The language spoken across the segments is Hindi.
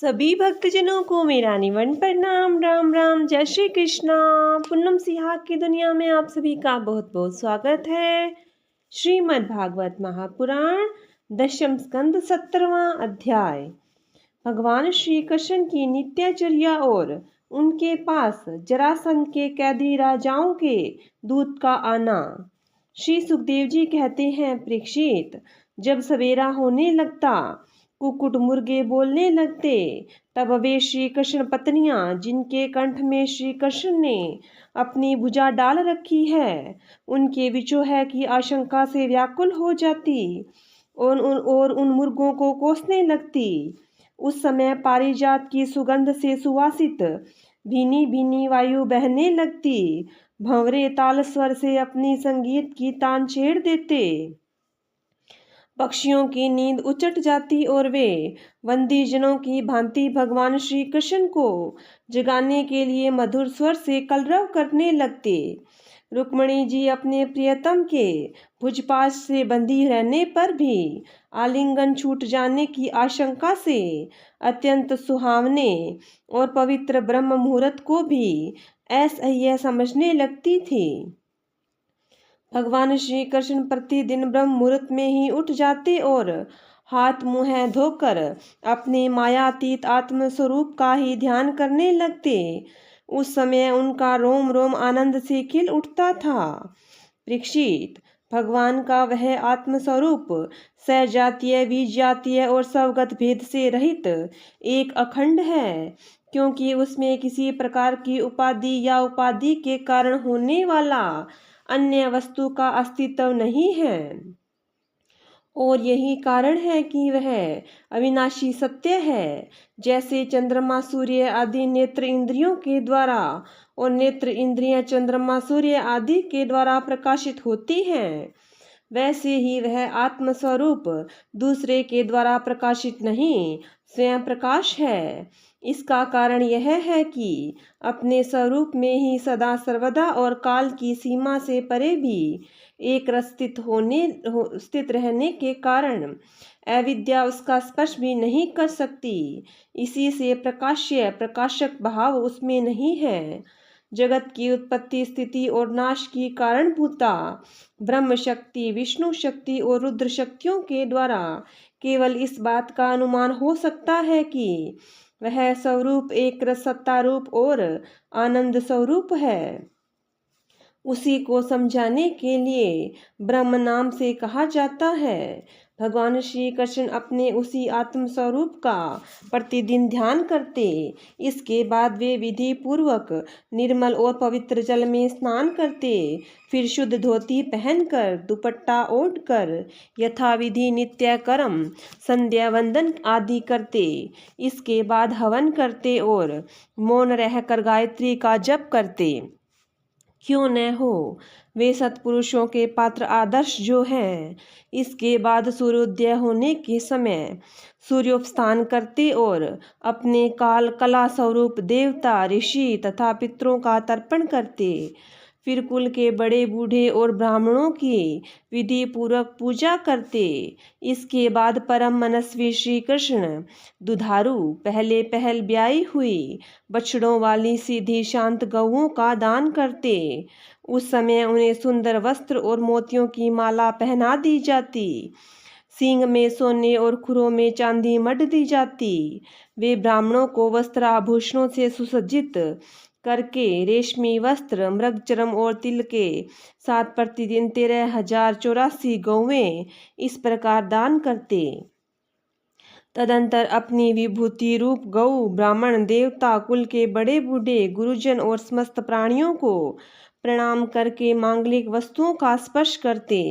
सभी भक्तजनों को मेरा निवन प्रणाम। राम राम, जय श्री कृष्णा। पूनम सिहाग की दुनिया में आप सभी का बहुत बहुत स्वागत है। श्रीमद् भागवत महापुराण दशम स्कंद 17वां अध्याय। भगवान श्री कृष्ण की नित्यचर्या और उनके पास जरासंध के कैदी राजाओं के दूत का आना। श्री सुखदेव जी कहते हैं, परीक्षित, जब सवेरा होने लगता, कुकुट मुर्गे बोलने लगते, तब वे श्री कृष्ण पत्नियां, जिनके कंठ में श्री कृष्ण ने अपनी भुजा डाल रखी है, उनके विचोह की आशंका से व्याकुल हो जाती और उन मुर्गों को कोसने लगती। उस समय पारिजात की सुगंध से सुवासित भीनी भीनी वायु बहने लगती। भंवरे ताल स्वर से अपनी संगीत की तान छेड़ देते। पक्षियों की नींद उचट जाती और वे वंदी जनों की भांति भगवान श्री कृष्ण को जगाने के लिए मधुर स्वर से कलरव करने लगते। रुक्मणी जी अपने प्रियतम के भुजपाश से बंधी रहने पर भी आलिंगन छूट जाने की आशंका से अत्यंत सुहावने और पवित्र ब्रह्म मुहूर्त को भी असह्य समझने लगती थी। भगवान श्री कृष्ण प्रतिदिन ब्रह्म मुहूर्त में ही उठ जाते और हाथ मुंह धोकर अपने मायातीत आत्म स्वरूप का ही ध्यान करने लगते। उस समय उनका रोम रोम आनंद से खिल उठता था। परीक्षित, भगवान का वह आत्म स्वरूप सजातीय, विजातीय और स्वगत भेद से रहित एक अखंड है, क्योंकि उसमें किसी प्रकार की उपाधि या उपाधि के कारण होने वाला अन्य वस्तु का अस्तित्व नहीं है। और यही कारण है कि वह अविनाशी सत्य है। जैसे चंद्रमा सूर्य आदि नेत्र इंद्रियों के द्वारा और नेत्र इंद्रियां चंद्रमा सूर्य आदि के द्वारा प्रकाशित होती हैं, वैसे ही वह आत्मस्वरूप दूसरे के द्वारा प्रकाशित नहीं, स्वयं प्रकाश है। इसका कारण यह है कि अपने स्वरूप में ही सदा सर्वदा और काल की सीमा से परे भी एक स्थित रहने के कारण अविद्या उसका स्पर्श भी नहीं कर सकती। इसी से प्रकाशक भाव उसमें नहीं है। जगत की उत्पत्ति, स्थिति और नाश की कारणभूता ब्रह्म शक्ति, विष्णु शक्ति और रुद्र शक्तियों के द्वारा केवल इस बात का अनुमान हो सकता है कि वह स्वरूप एक सत्ता रूप और आनंद स्वरूप है। उसी को समझाने के लिए ब्रह्म नाम से कहा जाता है। भगवान श्री कृष्ण अपने उसी आत्म स्वरूप का प्रतिदिन ध्यान करते। इसके बाद वे विधि पूर्वक निर्मल और पवित्र जल में स्नान करते। फिर शुद्ध धोती पहनकर, दुपट्टा ओढ़कर यथाविधि नित्य कर्म, संध्या वंदन आदि करते। इसके बाद हवन करते और मौन रहकर गायत्री का जप करते। क्यों न हो, वे सत्पुरुषों के पात्र आदर्श जो हैं। इसके बाद सूर्योदय होने के समय सूर्योपस्थान करते और अपने काल कला स्वरूप देवता, ऋषि तथा पितरों का तर्पण करते। फिर कुल के बड़े बूढ़े और ब्राह्मणों की विधि पूर्वक पूजा करते। इसके बाद परम मनस्वी श्री कृष्ण दुधारू, पहले पहल ब्याई हुई बछड़ों वाली सीधी शांत गौओं का दान करते। उस समय उन्हें सुंदर वस्त्र और मोतियों की माला पहना दी जाती। सींग में सोने और खुरों में चांदी मढ़ दी जाती। वे ब्राह्मणों को वस्त्र आभूषणों से सुसज्जित करके रेशमी वस्त्र, मृगचर्म और तिल के साथ प्रतिदिन 13,084 गौवें इस प्रकार दान करते। तदंतर अपनी विभूति रूप गौ, ब्राह्मण, देवता, कुल के बड़े बूढ़े, गुरुजन और समस्त प्राणियों को प्रणाम करके मांगलिक वस्तुओं का स्पर्श करते।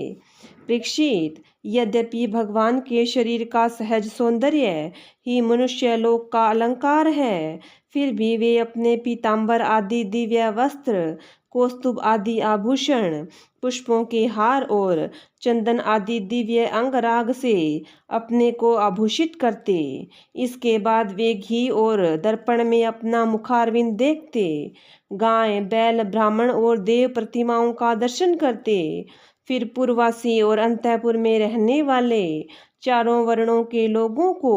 परीक्षित, यद्यपि भगवान के शरीर का सहज सौंदर्य ही मनुष्य लोक का अलंकार है, फिर भी वे अपने पीतांबर आदि दिव्य वस्त्र, कौस्तुभ आदि आभूषण, पुष्पों के हार और चंदन आदि दिव्य अंगराग से अपने को आभूषित करते। इसके बाद वे घी और दर्पण में अपना मुखारविंद देखते। गाय, बैल, ब्राह्मण और देव प्रतिमाओं का दर्शन करते। फिर पूर्ववासी और अंतःपुर में रहने वाले चारों वर्णों के लोगों को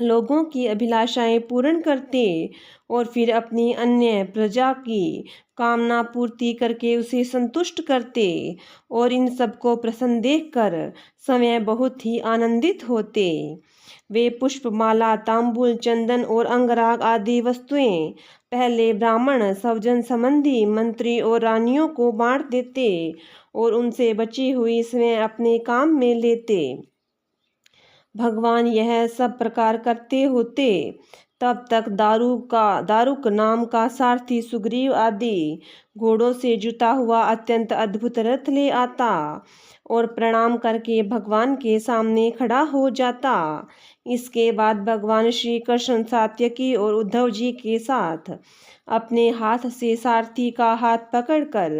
लोगों की अभिलाषाएं पूर्ण करते और फिर अपनी अन्य प्रजा की कामना पूर्ति करके उसे संतुष्ट करते और इन सबको प्रसन्न देखकर स्वयं बहुत ही आनंदित होते। वे पुष्पमाला, तांबूल, चंदन और अंगराग आदि वस्तुएं पहले ब्राह्मण, सज्जन संबंधी, मंत्री और रानियों को बांट देते और उनसे बची हुई स्वयं अपने काम में लेते। भगवान यह सब प्रकार करते होते तब तक दारुक नाम का सारथी सुग्रीव आदि घोड़ों से जुता हुआ अत्यंत अद्भुत रथ ले आता और प्रणाम करके भगवान के सामने खड़ा हो जाता। इसके बाद भगवान श्री कृष्ण सात्यकी और उद्धव जी के साथ अपने हाथ से सारथी का हाथ पकड़कर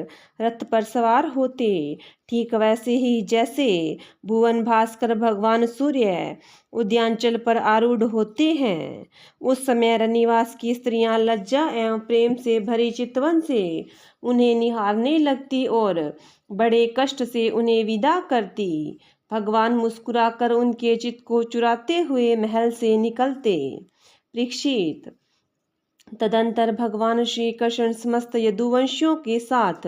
रथ पर सवार होते। ठीक वैसे ही जैसे भुवन भास्कर भगवान सूर्य उद्यांचल पर आरूढ़ होते हैं, उस समय रनिवास की स्त्रियां लज्जा एवं प्रेम से भरी चितवन से उन्हें निहारने लगती और बड़े कष्ट से उन्हें विदा करती। भगवान मुस्कुराकर उनके चित्त को चुराते हुए महल से निकलते। परीक्षित, तदंतर भगवान श्री कृष्ण समस्त यदुवंशियों के साथ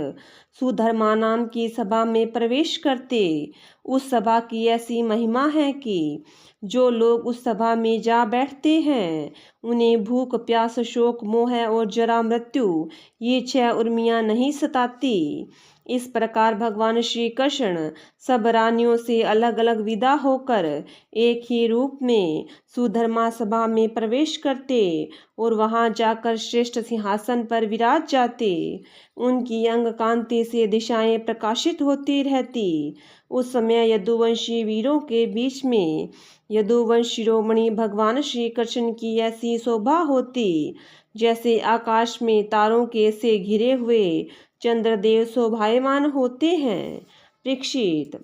सुधर्मा नाम की सभा में प्रवेश करते। उस सभा की ऐसी महिमा है कि जो लोग उस सभा में जा बैठते हैं उन्हें भूख, प्यास, शोक, मोह और जरा मृत्यु ये 6 उर्मियां नहीं सताती। इस प्रकार भगवान श्री कृष्ण सब रानियों से अलग अलग विदा होकर एक ही रूप में सुधर्मा सभा में प्रवेश करते और वहां जाकर श्रेष्ठ सिंहासन पर विराज जाते। उनकी अंग कांति से दिशाएं प्रकाशित होती रहती। उस समय यदुवंशी वीरों के बीच में यदुवंश शिरोमणि भगवान श्री कृष्ण की ऐसी शोभा होती जैसे आकाश में तारों के से घिरे हुए चंद्रदेव शोभायमान होते हैं। परीक्षित,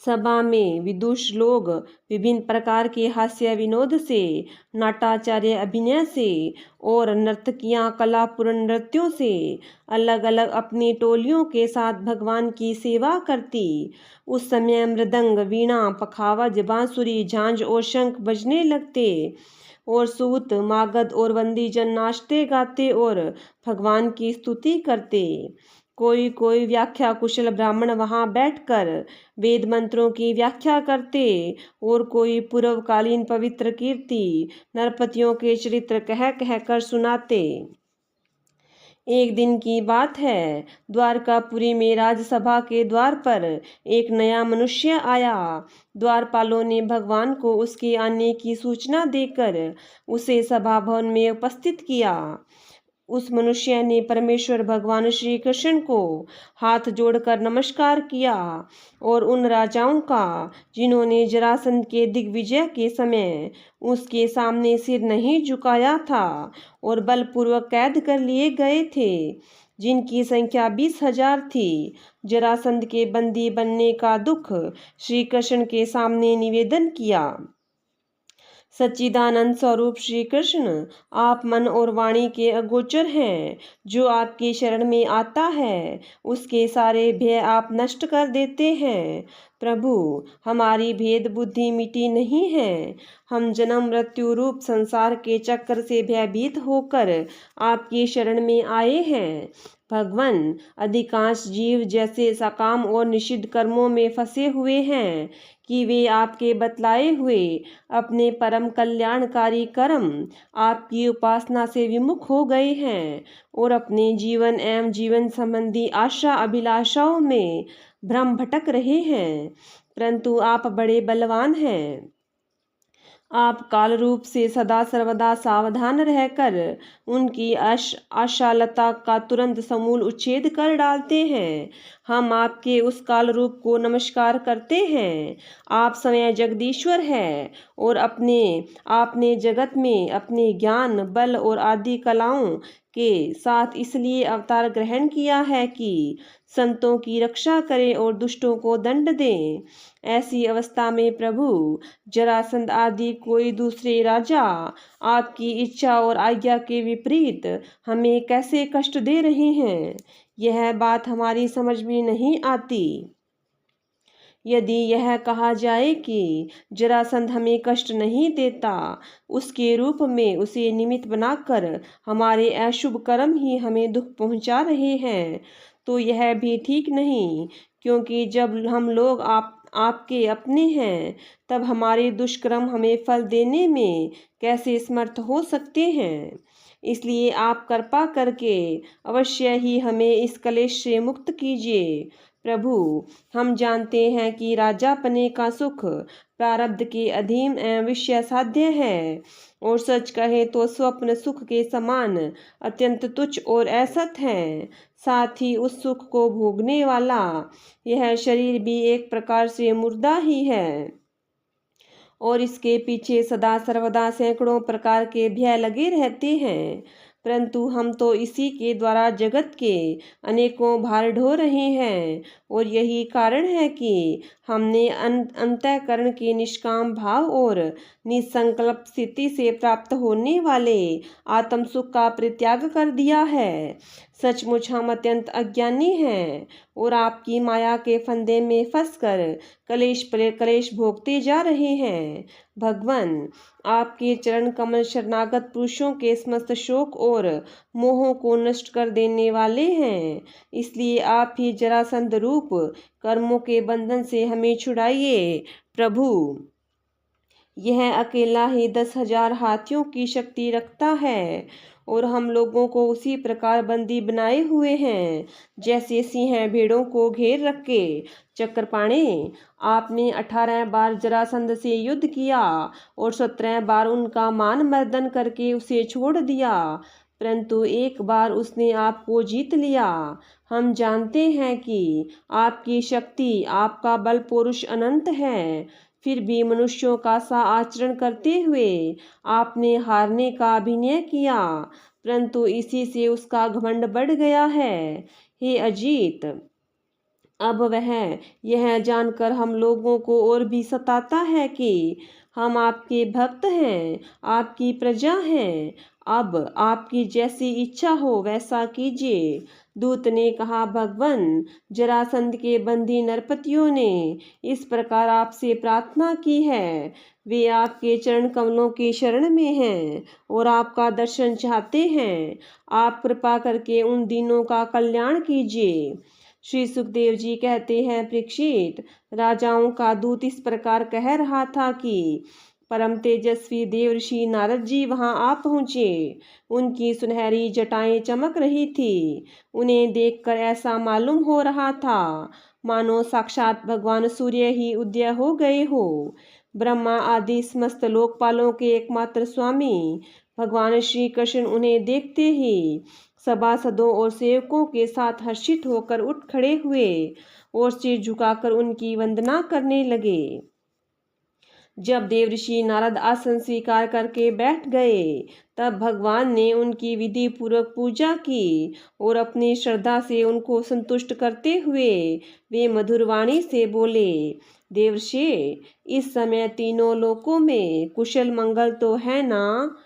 सभा में विदुष लोग विभिन्न प्रकार के हास्य विनोद से, नाटाचार्य अभिनय से और नर्तकियां कलापूर्ण नृत्यों से अलग अलग अपनी टोलियों के साथ भगवान की सेवा करती। उस समय मृदंग, वीणा, पखावज, बांसुरी, झांझ और शंख बजने लगते और सूत, मागध और बंदीजन नाचते गाते और भगवान की स्तुति करते। कोई कोई व्याख्या कुशल ब्राह्मण वहां बैठकर वेद मंत्रों की व्याख्या करते और कोई पूर्वकालीन पवित्र कीर्ति नरपतियों के चरित्र कह कह कर सुनाते। एक दिन की बात है, द्वारकापुरी में राजसभा के द्वार पर एक नया मनुष्य आया। द्वारपालों ने भगवान को उसके आने की सूचना देकर उसे सभा भवन में उपस्थित किया। उस मनुष्य ने परमेश्वर भगवान श्री कृष्ण को हाथ जोड़कर नमस्कार किया और उन राजाओं का जिन्होंने जरासंध के दिग्विजय के समय उसके सामने सिर नहीं झुकाया था और बलपूर्वक कैद कर लिए गए थे, जिनकी संख्या 20,000 थी, जरासंध के बंदी बनने का दुख श्री कृष्ण के सामने निवेदन किया। सच्चिदानंद स्वरूप श्री कृष्ण, आप मन और वाणी के अगोचर हैं। जो आपकी शरण में आता है उसके सारे भय आप नष्ट कर देते हैं। प्रभु, हमारी भेद बुद्धि मिटी नहीं है। हम जन्म मृत्यु रूप संसार के चक्र से भयभीत होकर आपकी शरण में आए हैं। भगवान, अधिकांश जीव जैसे सकाम और निषिद्ध कर्मों में फंसे हुए हैं कि वे आपके बतलाए हुए अपने परम कल्याणकारी कर्म आपकी उपासना से विमुख हो गए हैं और अपने जीवन एवं जीवन संबंधी आशा अभिलाषाओं में भ्रम भटक रहे हैं। परंतु आप बड़े बलवान हैं। आप काल रूप से सदा सर्वदा सावधान रहकर उनकी आशालता का तुरंत समूल उच्छेद कर डालते हैं। हम आपके उस काल रूप को नमस्कार करते हैं। आप स्वयं जगदीश्वर हैं और आपने जगत में अपने ज्ञान, बल और आदि कलाओं के साथ इसलिए अवतार ग्रहण किया है कि संतों की रक्षा करें और दुष्टों को दंड दें। ऐसी अवस्था में प्रभु, जरासंध आदि कोई दूसरे राजा आपकी इच्छा और आज्ञा के विपरीत हमें कैसे कष्ट दे रहे हैं, यह बात हमारी समझ में नहीं आती। यदि यह कहा जाए कि जरासंध हमें कष्ट नहीं देता, उसके रूप में उसे निमित्त बनाकर हमारे अशुभ कर्म ही हमें दुख पहुंचा रहे हैं, तो यह भी ठीक नहीं, क्योंकि जब हम लोग आपके अपने हैं, तब हमारे दुष्कर्म हमें फल देने में कैसे समर्थ हो सकते हैं। इसलिए आप कृपा करके अवश्य ही हमें इस कलेश से मुक्त कीजिए। प्रभु, हम जानते हैं कि राजापने का सुख प्रारब्ध के अधीन एवं विषय साध्य है, और सच कहे तो स्वप्न सुख के समान अत्यंत तुच्छ और असत है। साथ ही उस सुख को भोगने वाला यह शरीर भी एक प्रकार से मुर्दा ही है, और इसके पीछे सदा सर्वदा सैकड़ों प्रकार के भय लगे रहते हैं। परंतु हम तो इसी के द्वारा जगत के अनेकों भार ढो रहे हैं, और यही कारण है कि हमने अंतःकरण के निष्काम भाव और निसंकल्प स्थिति से प्राप्त होने वाले आत्म सुख का परित्याग कर दिया है। सचमुच हम अत्यंत अज्ञानी हैं, और आपकी माया के फंदे में फंसकर कलेश पर कलेश भोगते जा रहे हैं। भगवान, आपके चरण कमल शरणागत पुरुषों के समस्त शोक और मोहों को नष्ट कर देने वाले हैं। इसलिए आप ही जरासंध रूप कर्मों के बंधन से हमें छुड़ाइए। प्रभु, यह अकेला ही 10,000 हाथियों की शक्ति रखता है, और हम लोगों को उसी प्रकार बंदी बनाए हुए हैं जैसे सिंह भेड़ों को घेर रखे। चक्रपाणे, आपने 18 बार जरासंध से युद्ध किया और 17 बार उनका मान मर्दन करके उसे छोड़ दिया, परंतु एक बार उसने आपको जीत लिया। हम जानते हैं कि आपकी शक्ति, आपका बल पुरुष अनंत है, फिर भी मनुष्यों का सा आचरण करते हुए आपने हारने का अभिनय किया, परंतु इसी से उसका घमंड बढ़ गया है। हे अजीत, अब वह यह जानकर हम लोगों को और भी सताता है कि हम आपके भक्त हैं, आपकी प्रजा हैं। अब आपकी जैसी इच्छा हो वैसा कीजिए। दूत ने कहा, भगवान, जरासंध के बंदी नरपतियों ने इस प्रकार आपसे प्रार्थना की है। वे आपके चरण कमलों की शरण में हैं और आपका दर्शन चाहते हैं। आप कृपा करके उन दीनों का कल्याण कीजिए। श्री सुखदेव जी कहते हैं, परीक्षित, राजाओं का दूत इस प्रकार कह रहा था कि परम तेजस्वी देवर्षि नारद जी वहां आ पहुंचे। उनकी सुनहरी जटाएं चमक रही थी। उन्हें देखकर ऐसा मालूम हो रहा था मानो साक्षात भगवान सूर्य ही उदय हो गए हो। ब्रह्मा आदि समस्त लोकपालों के एकमात्र स्वामी भगवान श्री कृष्ण उन्हें देखते ही सभासदों और सेवकों के साथ हर्षित होकर उठ खड़े हुए और सिर झुकाकर उनकी वंदना करने लगे। जब देवऋषि नारद आसन स्वीकार करके बैठ गए, तब भगवान ने उनकी विधि पूर्वक पूजा की और अपनी श्रद्धा से उनको संतुष्ट करते हुए वे मधुर वाणी से बोले, देवर्षि, इस समय तीनों लोकों में कुशल मंगल तो है ना?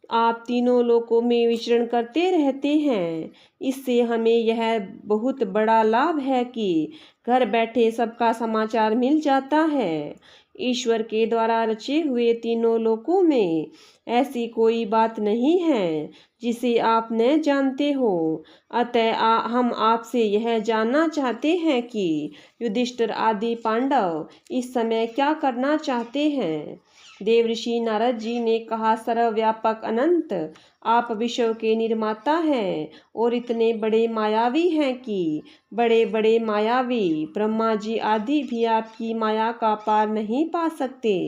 आप तीनों लोकों में विचरण करते रहते हैं। इससे हमें यह बहुत बड़ा लाभ है कि घर बैठे सबका समाचार मिल जाता है। ईश्वर के द्वारा रचे हुए तीनों लोकों में ऐसी कोई बात नहीं है जिसे आप न जानते हो। अतः हम आपसे यह जानना चाहते हैं कि युधिष्ठिर आदि पांडव इस समय क्या करना चाहते हैं। देवऋषि नारद जी ने कहा, सर्वव्यापक अनंत, आप विश्व के निर्माता हैं और इतने बड़े मायावी हैं कि बड़े बड़े मायावी ब्रह्मा जी आदि भी आपकी माया का पार नहीं पा सकते।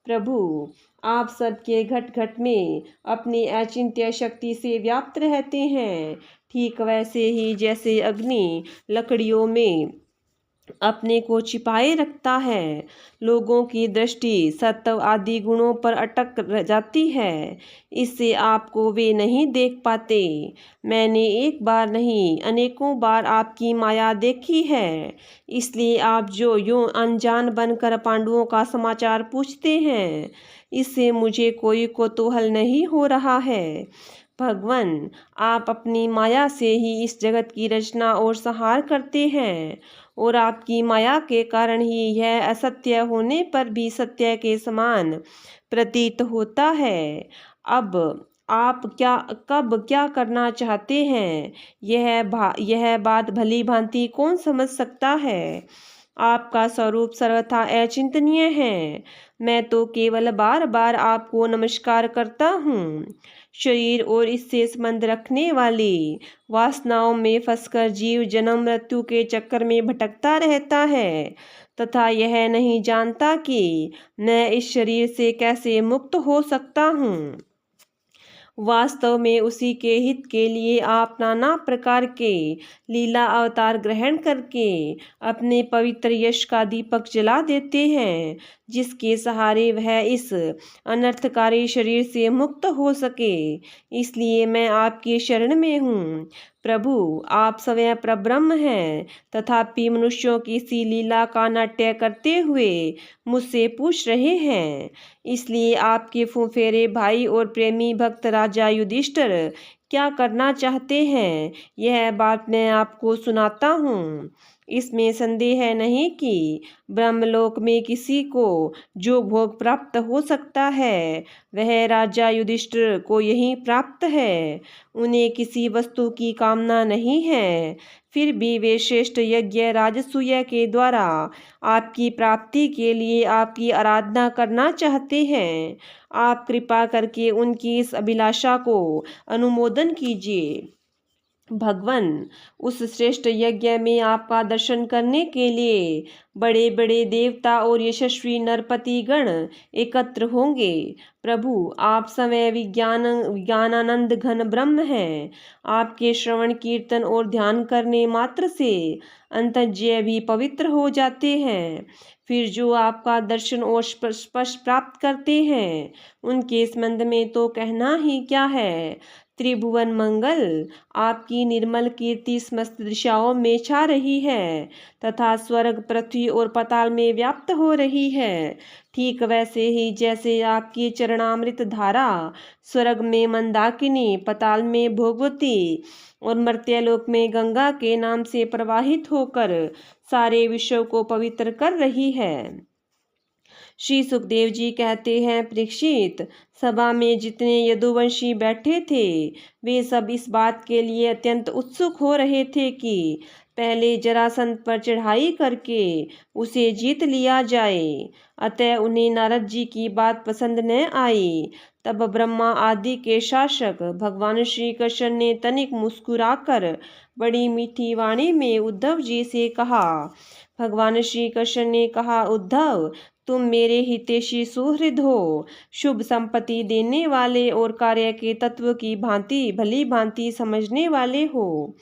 प्रभु, आप सबके घट घट में अपनी अचिंत्य शक्ति से व्याप्त रहते हैं, ठीक वैसे ही जैसे अग्नि लकड़ियों में अपने को छिपाए रखता है। लोगों की दृष्टि सत्व आदि गुणों पर अटक जाती है, इससे आपको वे नहीं देख पाते। मैंने एक बार नहीं अनेकों बार आपकी माया देखी है, इसलिए आप जो यूं अनजान बनकर पांडवों का समाचार पूछते हैं, इससे मुझे कोई कौतूहल नहीं हो रहा है। भगवान, आप अपनी माया से ही इस जगत की रचना और संहार करते हैं और आपकी माया के कारण ही यह असत्य होने पर भी सत्य के समान प्रतीत होता है। अब आप कब क्या करना चाहते हैं, यह बात भली भांति कौन समझ सकता है। आपका स्वरूप सर्वथा अचिंतनीय है। मैं तो केवल बार बार आपको नमस्कार करता हूँ। शरीर और इससे संबंध रखने वाली वासनाओं में फंसकर जीव जन्म मृत्यु के चक्कर में भटकता रहता है तथा यह नहीं जानता कि मैं इस शरीर से कैसे मुक्त हो सकता हूँ। वास्तव में उसी के हित के लिए आप नाना प्रकार के लीला अवतार ग्रहण करके अपने पवित्र यश का दीपक जला देते हैं, जिसके सहारे वह इस अनर्थकारी शरीर से मुक्त हो सके। इसलिए मैं आपकी शरण में हूँ। प्रभु, आप स्वयं परब्रह्म हैं, तथापि मनुष्यों की सी लीला का नाट्य करते हुए मुझसे पूछ रहे हैं। इसलिए आपके फुफेरे भाई और प्रेमी भक्त राजा युधिष्ठिर क्या करना चाहते हैं, यह बात मैं आपको सुनाता हूँ। इसमें संदेह नहीं कि ब्रह्मलोक में किसी को जो भोग प्राप्त हो सकता है वह राजा युधिष्ठिर को यही प्राप्त है। उन्हें किसी वस्तु की कामना नहीं है, फिर भी वे श्रेष्ठ यज्ञ राजसूय के द्वारा आपकी प्राप्ति के लिए आपकी आराधना करना चाहते हैं। आप कृपा करके उनकी इस अभिलाषा को अनुमोदन कीजिए। भगवान, उस श्रेष्ठ यज्ञ में आपका दर्शन करने के लिए बड़े बड़े देवता और यशस्वी नरपति गण एकत्र होंगे। प्रभु, आप समय विज्ञानानंद घन ब्रह्म हैं। आपके श्रवण कीर्तन और ध्यान करने मात्र से अंतर्जय भी पवित्र हो जाते हैं। फिर जो आपका दर्शन और स्पर्श प्राप्त करते हैं उनके संबंध में तो कहना ही क्या है। त्रिभुवन मंगल, आपकी निर्मल कीर्ति समस्त दिशाओं में छा रही है तथा स्वर्ग, पृथ्वी और पाताल में व्याप्त हो रही है। ठीक वैसे ही जैसे आपकी चरणामृत धारा स्वर्ग में मंदाकिनी, पाताल में भोगवती और मर्त्यलोक में गंगा के नाम से प्रवाहित होकर सारे विश्व को पवित्र कर रही है। श्री सुखदेव जी कहते हैं, परीक्षित, सभा में जितने यदुवंशी बैठे थे वे सब इस बात के लिए अत्यंत उत्सुक हो रहे थे कि पहले जरासंध पर चढ़ाई करके उसे जीत लिया जाए। अतः उन्हें नारद जी की बात पसंद न आई। तब ब्रह्मा आदि के शासक भगवान श्री कृष्ण ने तनिक मुस्कुराकर बड़ी मीठी वाणी में उद्धव जी से कहा। भगवान श्री कृष्ण ने कहा, उद्धव, तुम मेरे हितैषी सुहृद हो, शुभ संपत्ति देने वाले और कार्य के तत्व की भांति भली भांति समझने वाले हो,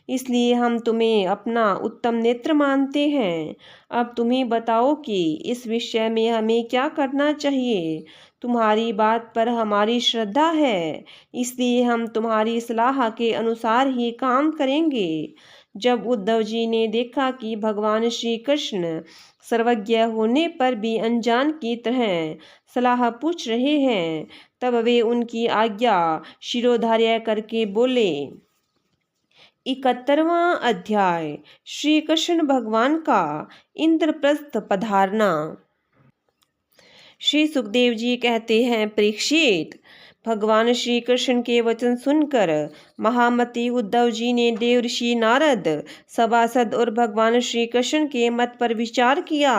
इसलिए हम तुम्हें अपना उत्तम नेत्र मानते हैं। अब तुम्हें बताओ कि इस विषय में हमें क्या करना चाहिए। तुम्हारी बात पर हमारी श्रद्धा है, इसलिए हम तुम्हारी सलाह के अनुसार ही काम करेंगे। जब उद्धव जी ने देखा कि भगवान श्री कृष्ण सर्वज्ञ होने पर भी अनजान की तरह सलाह पूछ रहे हैं, तब वे उनकी आज्ञा शिरोधार्य करके बोले। 71वां अध्याय, श्री कृष्ण भगवान का इंद्रप्रस्थ पधारना। श्री सुखदेव जी कहते हैं, परीक्षित, भगवान श्री कृष्ण के वचन सुनकर महामती उद्धव जी ने देव ऋषि नारद, सभासद और भगवान श्री कृष्ण के मत पर विचार किया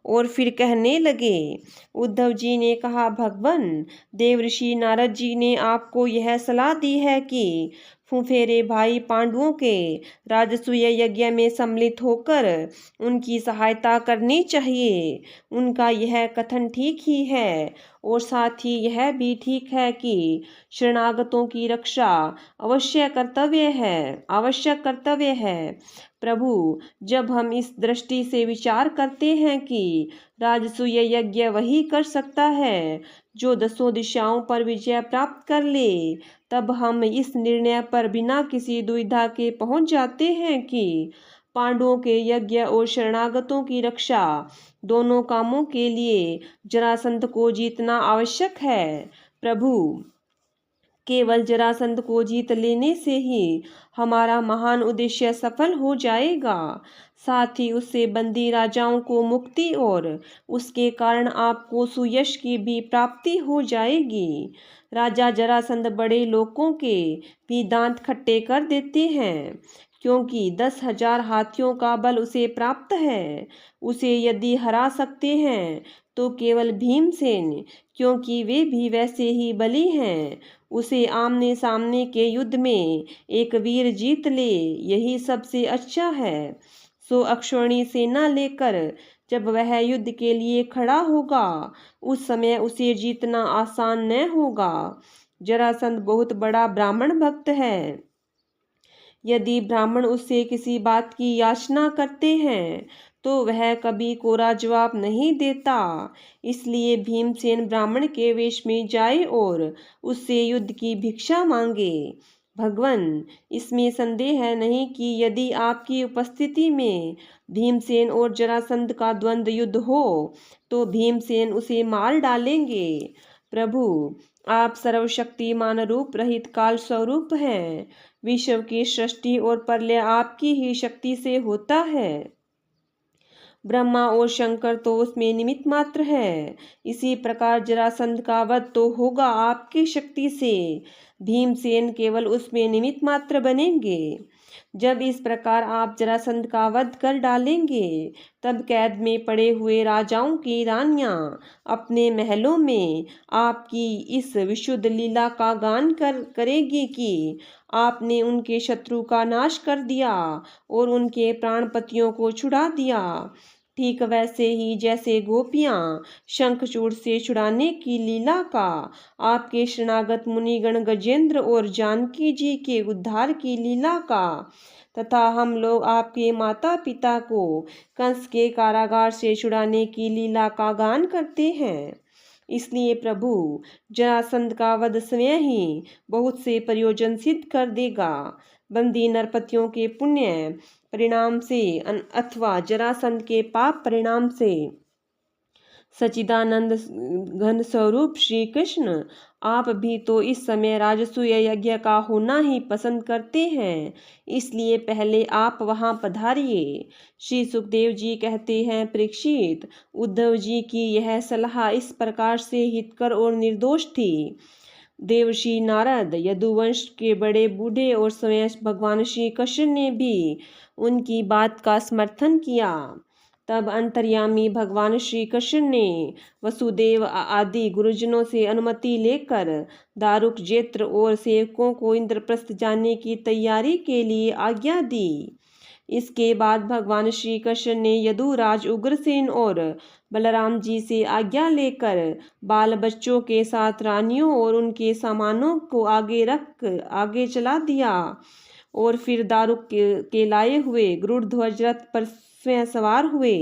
और फिर कहने लगे। उद्धव जी ने कहा, भगवान, देव ऋषि नारद जी ने आपको यह सलाह दी है कि फुफेरे भाई पांडवों के राजसूय यज्ञ में सम्मिलित होकर उनकी सहायता करनी चाहिए। उनका यह कथन ठीक ही है और साथ ही यह भी ठीक है कि शरणागतों की रक्षा आवश्यक कर्तव्य है। प्रभु, जब हम इस दृष्टि से विचार करते हैं कि राजसूय यज्ञ वही कर सकता है जो 10 दिशाओं पर विजय प्राप्त कर ले, तब हम इस निर्णय पर बिना किसी दुविधा के पहुंच जाते हैं कि पांडवों के यज्ञ और शरणागतों की रक्षा दोनों कामों के लिए जरासंध को जीतना आवश्यक है। प्रभु, केवल जरासंध को जीत लेने से ही हमारा महान उद्देश्य सफल हो जाएगा। साथ ही उससे बंदी राजाओं को मुक्ति और उसके कारण आपको सुयश की भी प्राप्ति हो जाएगी। राजा जरासंध बड़े लोगों के भी दांत खट्टे कर देते हैं, क्योंकि 10,000 हाथियों का बल उसे प्राप्त है। उसे यदि हरा सकते हैं तो केवल भीमसेन, क्योंकि वे भी वैसे ही बली हैं। उसे आमने सामने के युद्ध में एक वीर जीत ले, यही सबसे अच्छा है। सो अक्षौणी सेना लेकर जब वह युद्ध के लिए खड़ा होगा, उस समय उसे जीतना आसान न होगा। जरासंध बहुत बड़ा ब्राह्मण भक्त है। यदि ब्राह्मण उससे किसी बात की याचना करते हैं तो वह कभी कोरा जवाब नहीं देता। इसलिए भीमसेन ब्राह्मण के वेश में जाए और उससे युद्ध की भिक्षा मांगे। भगवान, इसमें संदेह है नहीं कि यदि आपकी उपस्थिति में भीमसेन और जरासंध का द्वंद्व युद्ध हो तो भीमसेन उसे मार डालेंगे। प्रभु, आप सर्वशक्तिमान रूप रहित काल स्वरूप हैं। विश्व की सृष्टि और प्रलय आपकी ही शक्ति से होता है। ब्रह्मा और शंकर तो उसमें निमित्त मात्र है। इसी प्रकार जरासंध का वध तो होगा आपकी शक्ति से, भीमसेन केवल उसमें निमित्त मात्र बनेंगे। जब इस प्रकार आप जरासंध का वध कर डालेंगे, तब कैद में पड़े हुए राजाओं की रानियां अपने महलों में आपकी इस विशुद्ध लीला का गान करेगी कि आपने उनके शत्रु का नाश कर दिया और उनके प्राणपतियों को छुड़ा दिया। ठीक वैसे ही जैसे गोपियां शंखचूड़ से छुड़ाने की लीला का आपके शरणागत मुनिगण गजेंद्र और जानकी जी के उद्धार की लीला का, तथा हम लोग आपके माता पिता को कंस के कारागार से छुड़ाने की लीला का गान करते हैं। इसलिए प्रभु, जरासंध का वध स्वयं ही बहुत से प्रयोजन सिद्ध कर देगा। बंदी नरपतियों के पुण्य परिणाम से अथवा जरासंध के पाप परिणाम से सच्चिदानंद घन स्वरूप श्री कृष्ण, आप भी तो इस समय राजसूय यज्ञ का होना ही पसंद करते हैं। इसलिए पहले आप वहां पधारिए। श्री सुखदेव जी कहते हैं, परीक्षित, उद्धव जी की यह सलाह इस प्रकार से हितकर और निर्दोष थी। देवर्षि नारद, यदुवंश के बड़े बूढ़े और स्वयं भगवान श्री कृष्ण ने भी उनकी बात का समर्थन किया। तब अंतर्यामी भगवान श्री कृष्ण ने वसुदेव आदि गुरुजनों से अनुमति लेकर दारुक जेत्र और सेवकों को इंद्रप्रस्थ जाने की तैयारी के लिए आज्ञा दी। इसके बाद भगवान श्री कृष्ण ने यदुराज उग्रसेन और बलराम जी से आज्ञा लेकर बाल बच्चों के साथ रानियों और उनके सामानों को आगे चला दिया और फिर दारुक के लाए हुए गरुड़ ध्वज रथ पर स्वयं सवार हुए।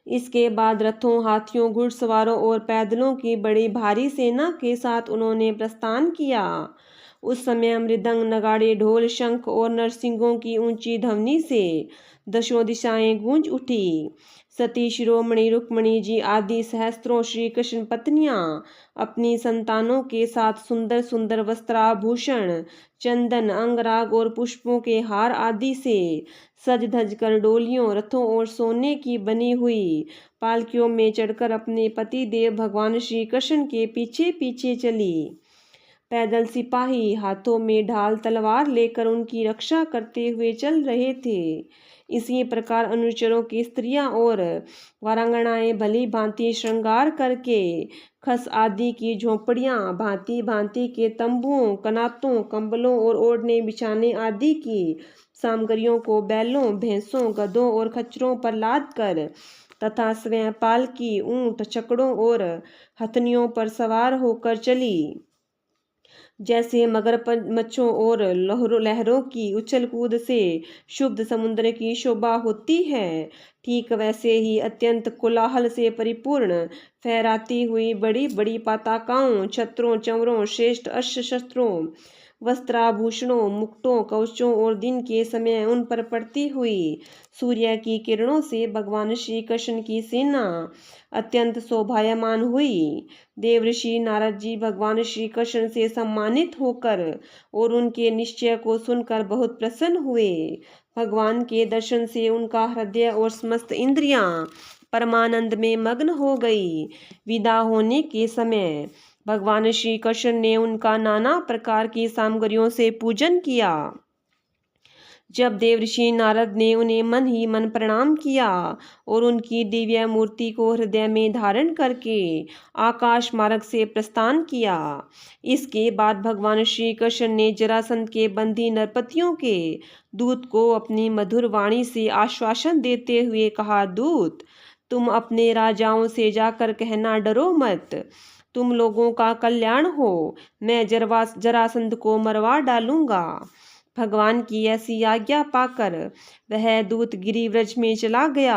इसके बाद रथों, हाथियों, घुड़सवारों और पैदलों की बड़ी भारी सेना के साथ उन्होंने प्रस्थान किया। उस समय मृदंग, नगाड़े, ढोल, शंख और नरसिंहों की ऊंची ध्वनि से दशों दिशाएं गूंज उठी। सती शिरोमणि रुक्मणी जी आदि सहस्त्रों श्री कृष्ण पत्नियां अपनी संतानों के साथ सुंदर सुंदर वस्त्राभूषण, चंदन, अंगराग और पुष्पों के हार आदि से सज धज कर डोलियों, रथों और सोने की बनी हुई पालकियों में चढ़कर अपने पति देव भगवान श्री कृष्ण के पीछे पीछे चली। पैदल सिपाही हाथों में ढाल तलवार लेकर उनकी रक्षा करते हुए चल रहे थे। इसी प्रकार अनुचरों की स्त्रियां और वारांगनाएं भली भांति श्रृंगार करके खस आदि की झोंपड़ियां, भांति भांति के तंबुओं, कनातों, कंबलों और ओढ़ने बिछाने आदि की सामग्रियों को बैलों, भैंसों, गधों और खच्चरों पर लाद कर तथा स्वयं पालकी, ऊंट, छकड़ों और हथनियों पर सवार होकर चली। जैसे मगरमच्छों और लहरों की उछल कूद से शुद्ध समुद्र की शोभा होती है, ठीक वैसे ही अत्यंत कोलाहल से परिपूर्ण फहराती हुई बड़ी बड़ी पताकाओं, छत्रों, चंवरों, श्रेष्ठ अस्त्र शस्त्रों वस्त्राभूषणों, मुकुटों, कवचों और दिन के समय उन पर पड़ती हुई सूर्य की किरणों से भगवान श्री कृष्ण की सेना अत्यंत शोभायमान हुई। देवऋषि नारद जी भगवान श्री कृष्ण से सम्मानित होकर और उनके निश्चय को सुनकर बहुत प्रसन्न हुए। भगवान के दर्शन से उनका हृदय और समस्त इंद्रियां परमानंद में मग्न हो गई। विदा होने के समय भगवान श्री कृष्ण ने उनका नाना प्रकार की सामग्रियों से पूजन किया। जब देवऋषि नारद ने उन्हें मन ही मन प्रणाम किया और उनकी दिव्य मूर्ति को हृदय में धारण करके आकाश मार्ग से प्रस्थान किया। इसके बाद भगवान श्री कृष्ण ने जरासंध के बंदी नरपतियों के दूत को अपनी मधुर वाणी से आश्वासन देते हुए कहा, दूत, तुम अपने राजाओं से जाकर कहना, डरो मत, तुम लोगों का कल्याण हो, मैं जरासंध को मरवा डालूंगा। भगवान की ऐसी आज्ञा पाकर वह दूत गिरिव्रज में चला गया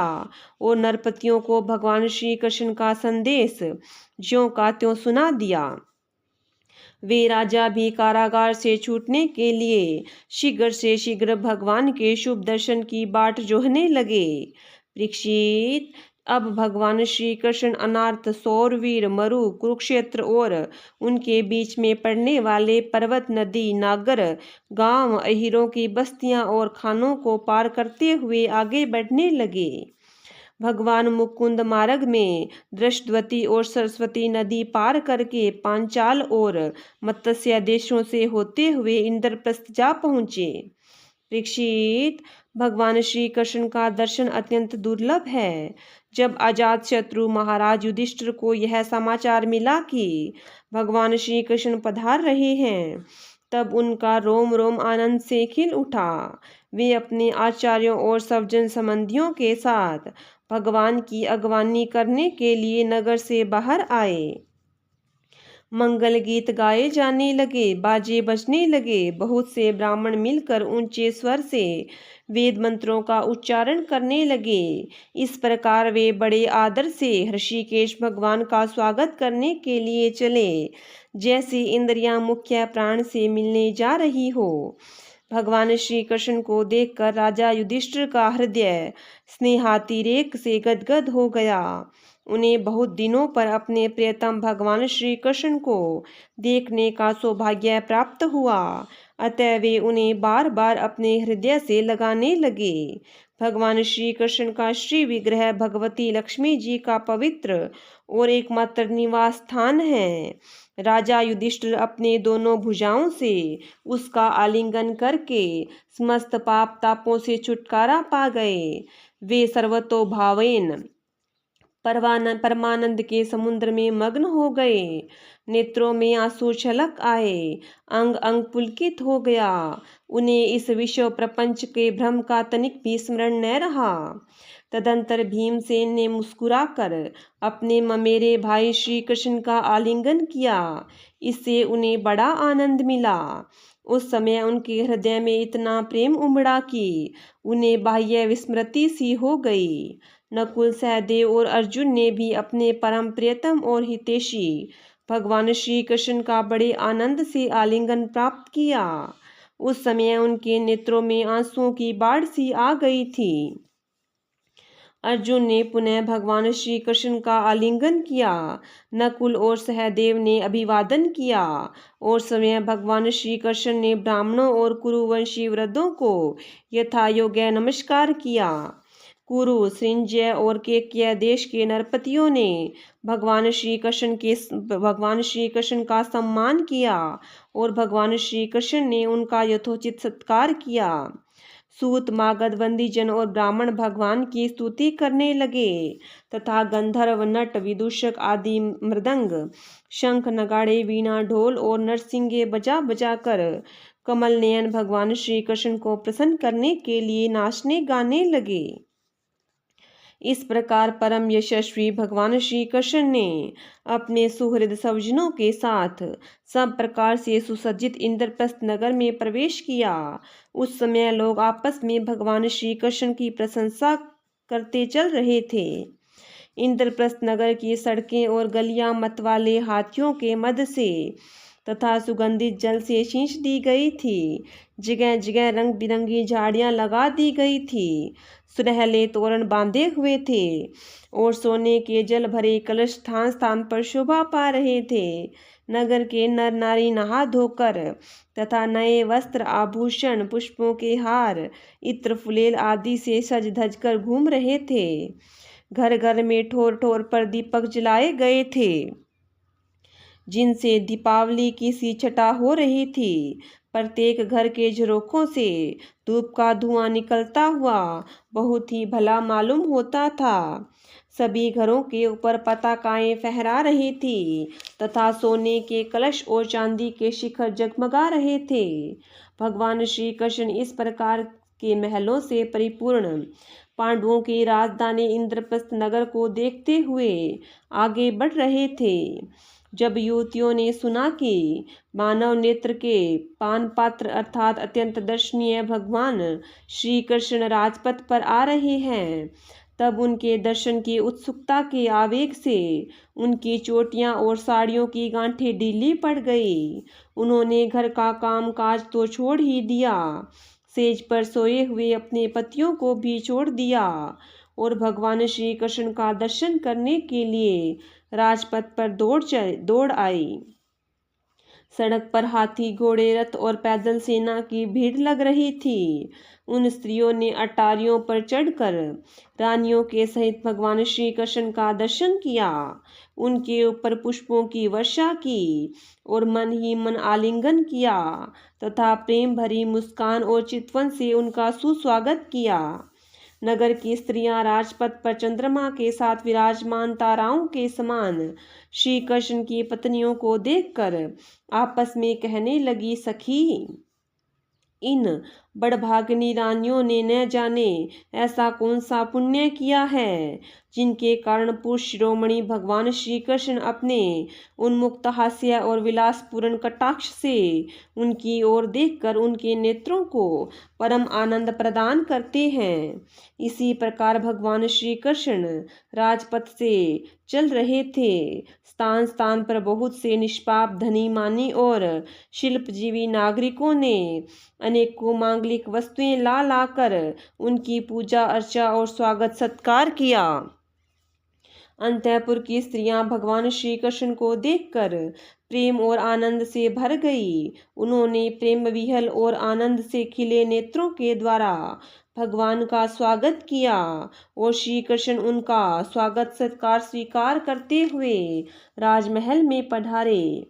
और नरपतियों को भगवान श्री कृष्ण का संदेश ज्यों का त्यों सुना दिया। वे राजा भी कारागार से छूटने के लिए शीघ्र से शीघ्र भगवान के शुभ दर्शन की बाट जोहने लगे। परीक्षित, अब भगवान श्री कृष्ण अनार्त, सौरवीर, मरु, कुरुक्षेत्र और उनके बीच में पड़ने वाले पर्वत, नदी, नागर, गांव, अहीरों की बस्तियां और खानों को पार करते हुए आगे बढ़ने लगे। भगवान मुकुंद मार्ग में दृष्टवती और सरस्वती नदी पार करके पांचाल और मत्स्य देशों से होते हुए इंद्रप्रस्थ जा पहुँचे। परीक्षित, भगवान श्री कृष्ण का दर्शन अत्यंत दुर्लभ है। जब अजातशत्रु महाराज युधिष्ठिर को यह समाचार मिला कि भगवान श्री कृष्ण पधार रहे हैं, तब उनका रोम रोम आनंद से खिल उठा। वे अपने आचार्यों और सज्जन संबंधियों के साथ भगवान की अगवानी करने के लिए नगर से बाहर आए। मंगल गीत गाए जाने लगे, बाजे बजने लगे। बहुत से ब्राह्मण मिलकर ऊंचे स्वर से वेद मंत्रों का उच्चारण करने लगे। इस प्रकार वे बड़े आदर से ऋषिकेश भगवान का स्वागत करने के लिए चले, जैसे इंद्रियां मुख्य प्राण से मिलने जा रही हो। भगवान श्री कृष्ण को देखकर राजा युधिष्ठिर का हृदय स्नेहातिरेक से गदगद हो गया। उन्हें बहुत दिनों पर अपने प्रियतम भगवान श्री कृष्ण को देखने का सौभाग्य प्राप्त हुआ, अतः वे उन्हें बार बार अपने हृदय से लगाने लगे। भगवान श्री कृष्ण का श्री विग्रह भगवती लक्ष्मी जी का पवित्र और एकमात्र निवास स्थान है। राजा युधिष्ठिर अपने दोनों भुजाओं से उसका आलिंगन करके समस्त पाप तापों से छुटकारा पा गए। वे सर्वतोभावेन परमानंद के समुद्र में मग्न हो गए। नेत्रों में आंसू छलक आए, अंग अंग पुलकित हो गया। उन्हें इस विश्व प्रपंच के भ्रम का तनिक भी स्मरण न रहा। तदंतर भीमसेन ने मुस्कुराकर अपने ममेरे भाई श्री कृष्ण का आलिंगन किया। इससे उन्हें बड़ा आनंद मिला। उस समय उनके हृदय में इतना प्रेम उमड़ा कि उन्हें बाह्य विस्मृति सी हो गई। नकुल, सहदेव और अर्जुन ने भी अपने परम प्रियतम और हितैषी भगवान श्री कृष्ण का बड़े आनंद से आलिंगन प्राप्त किया। उस समय उनके नेत्रों में आंसुओं की बाढ़ सी आ गई थी। अर्जुन ने पुनः भगवान श्री कृष्ण का आलिंगन किया। नकुल और सहदेव ने अभिवादन किया और स्वयं भगवान श्री कृष्ण ने ब्राह्मणों और कुरुवंशी वृद्धों को यथायोग्य नमस्कार किया। कुरु, श्रिंजय और केकय देश के नरपतियों ने भगवान श्री कृष्ण का सम्मान किया और भगवान श्री कृष्ण ने उनका यथोचित सत्कार किया। सूत, मागध, बंदीजन और ब्राह्मण भगवान की स्तुति करने लगे तथा गंधर्व, नट, विदूषक आदि मृदंग, शंख, नगाड़े, वीणा, ढोल और नरसिंगे बजा बजा कर कमल नयन भगवान श्री कृष्ण को प्रसन्न करने के लिए नाचने गाने लगे। इस प्रकार परम यशस्वी भगवान श्री कृष्ण ने अपने सुहृद स्वजनों के साथ सब प्रकार से सुसज्जित इंद्रप्रस्थ नगर में प्रवेश किया। उस समय लोग आपस में भगवान श्री कृष्ण की प्रशंसा करते चल रहे थे। इंद्रप्रस्थ नगर की सड़कें और गलियां मतवाले हाथियों के मद से तथा सुगंधित जल से सींच दी गई थी। जगह जगह रंग बिरंगी झाड़ियां लगा दी गई थी, सुनहले तोरण बांधे हुए थे और सोने के जल भरे कलश स्थान स्थान पर शोभा पा रहे थे। नगर के नर नारी नहा धोकर तथा नए वस्त्र, आभूषण, पुष्पों के हार, इत्र, फुलेल आदि से सज धज कर घूम रहे थे। घर घर में ठोर ठोर पर दीपक जलाए गए थे, जिनसे दीपावली की सी छटा हो रही थी। प्रत्येक घर के झरोखों से धूप का धुआं निकलता हुआ बहुत ही भला मालूम होता था। सभी घरों के ऊपर पताकाएं फहरा रही थी तथा सोने के कलश और चांदी के शिखर जगमगा रहे थे। भगवान श्री कृष्ण इस प्रकार के महलों से परिपूर्ण पांडवों की राजधानी इंद्रप्रस्थ नगर को देखते हुए आगे बढ़ रहे थे। जब युवतियों ने सुना कि मानव नेत्र के पान पात्र अर्थात अत्यंत दर्शनीय भगवान श्री कृष्ण राजपथ पर आ रहे हैं, तब उनके दर्शन की उत्सुकता के आवेग से उनकी चोटियां और साड़ियों की गांठें ढीली पड़ गई। उन्होंने घर का काम काज तो छोड़ ही दिया, सेज पर सोए हुए अपने पतियों को भी छोड़ दिया और भगवान श्री कृष्ण का दर्शन करने के लिए राजपथ पर दौड़ आई। सड़क पर हाथी, घोड़े, रथ और पैदल सेना की भीड़ लग रही थी। उन स्त्रियों ने अटारियों पर चढ़कर रानियों के सहित भगवान श्री कृष्ण का दर्शन किया, उनके ऊपर पुष्पों की वर्षा की और मन ही मन आलिंगन किया तथा प्रेम भरी मुस्कान और चितवन से उनका सुस्वागत किया। नगर की स्त्रियां राजपथ पर चंद्रमा के साथ विराजमान ताराओं के समान श्री कृष्ण की पत्नियों को देखकर आपस में कहने लगी, सखी, इन बड़भागिनी रानियों ने न जाने ऐसा कौन सा पुण्य किया है, जिनके कारण पुरुष शिरोमणि भगवान श्री कृष्ण अपने उन्मुक्त हास्य और विलासपूर्ण कटाक्ष से उनकी ओर देखकर उनके नेत्रों को परम आनंद प्रदान करते हैं। इसी प्रकार भगवान श्री कृष्ण राजपथ से चल रहे थे। स्थान स्थान पर बहुत से निष्पाप, धनी, मानी और शिल्पजीवी नागरिकों ने अनेकों मांगलिक वस्तुएं ला लाकर उनकी पूजा अर्चा और स्वागत सत्कार किया। अंतःपुर की स्त्रियां भगवान श्री कृष्ण को देखकर प्रेम और आनंद से भर गई। उन्होंने प्रेम विहल और आनंद से खिले नेत्रों के द्वारा भगवान का स्वागत किया और श्री कृष्ण उनका स्वागत सत्कार स्वीकार करते हुए राजमहल में पधारे।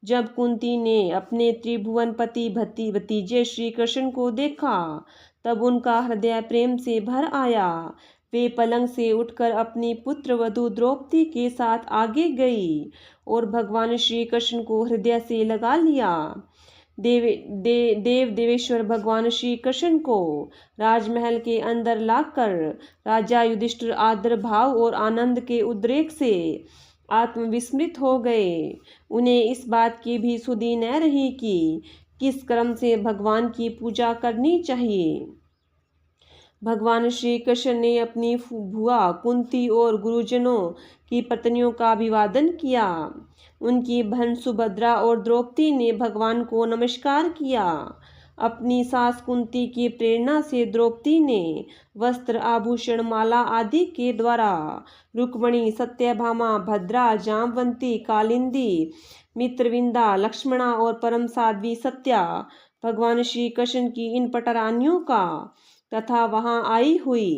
जब कुंती ने अपने त्रिभुवनपति भतीजे श्री कृष्ण को देखा, तब उनका हृदय प्रेम से भर आया। वे पलंग से उठकर अपनी पुत्र वधू द्रौपदी के साथ आगे गई और भगवान श्री कृष्ण को हृदय से लगा लिया। देवेश्वर भगवान श्री कृष्ण को राजमहल के अंदर लाकर राजा युधिष्ठिर आदर भाव और आनंद के उद्रेक से आत्मविस्मृत हो गए। उन्हें इस बात की भी सुधि न रही कि किस क्रम से भगवान की पूजा करनी चाहिए। भगवान श्री कृष्ण ने अपनी बुआ कुंती और गुरुजनों की पत्नियों का अभिवादन किया। उनकी बहन सुभद्रा और द्रौपदी ने भगवान को नमस्कार किया। अपनी सास कुंती की प्रेरणा से द्रौपदी ने वस्त्र, आभूषण, माला आदि के द्वारा रुक्मणी, सत्यभामा, भद्रा, जामवंती, कालिंदी, मित्रविंदा, लक्ष्मणा और परम साध्वी सत्या भगवान श्री कृष्ण की इन पटरानियों का तथा वहां आई हुई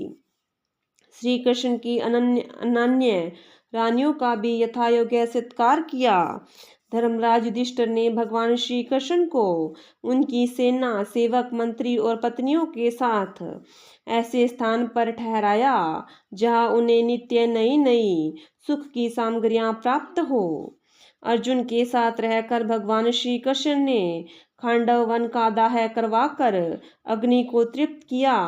श्री कृष्ण की अनन्य रानियों का भी यथायोग्य सत्कार किया। धर्मराज युधिष्ठिर ने भगवान श्री कृष्ण को उनकी सेना, सेवक, मंत्री और पत्नियों के साथ ऐसे स्थान पर ठहराया जहां उन्हें नित्य नई नई सुख की सामग्रियां प्राप्त हो। अर्जुन के साथ रहकर भगवान श्री कृष्ण ने खांडव वन का दाह करवाकर अग्नि को तृप्त किया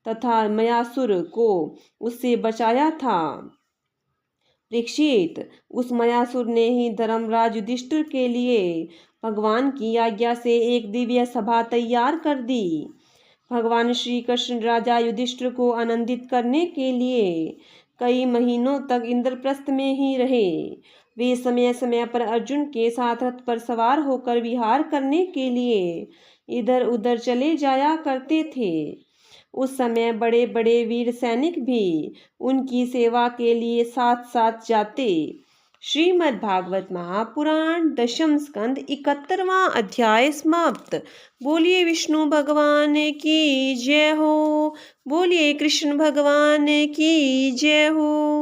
तथा मयासुर को उससे बचाया था। परीक्षित, उस मयासुर ने ही धर्मराज युधिष्ठिर के लिए भगवान की आज्ञा से एक दिव्य सभा तैयार कर दी। भगवान श्री कृष्ण राजा युधिष्ठिर को आनंदित करने के लिए कई महीनों तक इंद्रप्रस्थ में ही रहे। वे समय समय पर अर्जुन के साथ रथ पर सवार होकर विहार करने के लिए इधर उधर चले जाया करते थे। उस समय बड़े बड़े वीर सैनिक भी उनकी सेवा के लिए साथ साथ जाते। श्रीमद् भागवत महापुराण दशम स्कंद 71वां अध्याय समाप्त। बोलिए विष्णु भगवान की जय हो। बोलिए कृष्ण भगवान की जय हो।